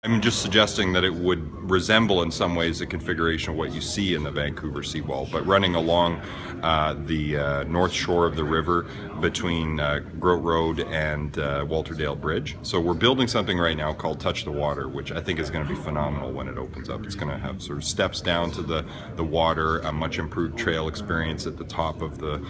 I'm just suggesting that it would resemble in some ways the configuration of what you see in the Vancouver seawall, but running along the north shore of the river between Grote Road and Walterdale Bridge. So we're building something right now called Touch the Water, which I think is going to be phenomenal when it opens up. It's going to have sort of steps down to the water, a much improved trail experience at the top of the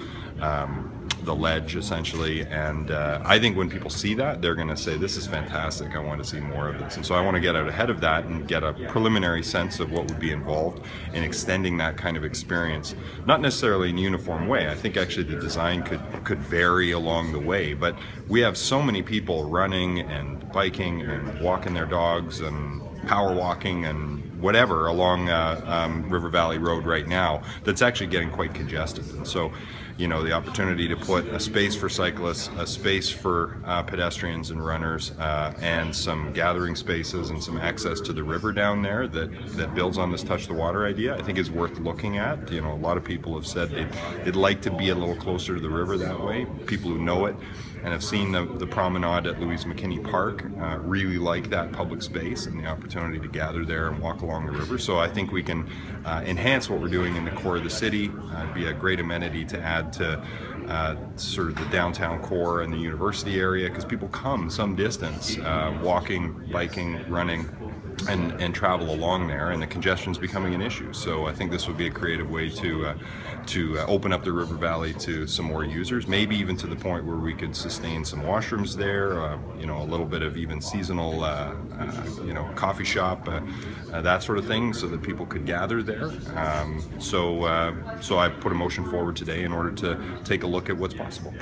ledge essentially, and I think when people see that, they're going to say, this is fantastic, I want to see more of this. And so I want to get out ahead of that and get a preliminary sense of what would be involved in extending that kind of experience, not necessarily in a uniform way. I think actually the design could vary along the way, but we have so many people running and biking and walking their dogs and power walking and whatever along River Valley Road right now that's actually getting quite congested. And so, you know, the opportunity to put a space for cyclists, a space for pedestrians and runners, and some gathering spaces and some access to the river down there that builds on this Touch the Water idea, I think is worth looking at. You know, a lot of people have said they'd like to be a little closer to the river that way. People who know it and have seen the promenade at Louise McKinney Park really like that public space and the opportunity to gather there and walk along the river. So I think we can enhance what we're doing in the core of the city, be a great amenity to add to sort of the downtown core and the university area, because people come some distance walking, biking, running, and travel along there, and the congestion's becoming an issue. So I think this would be a creative way to open up the river valley to some more users, maybe even to the point where we could sustain some washrooms there, you know, a little bit of even seasonal, you know, coffee shop, that sort of thing, so that people could gather there. So I put a motion forward today in order to take a look at what's possible.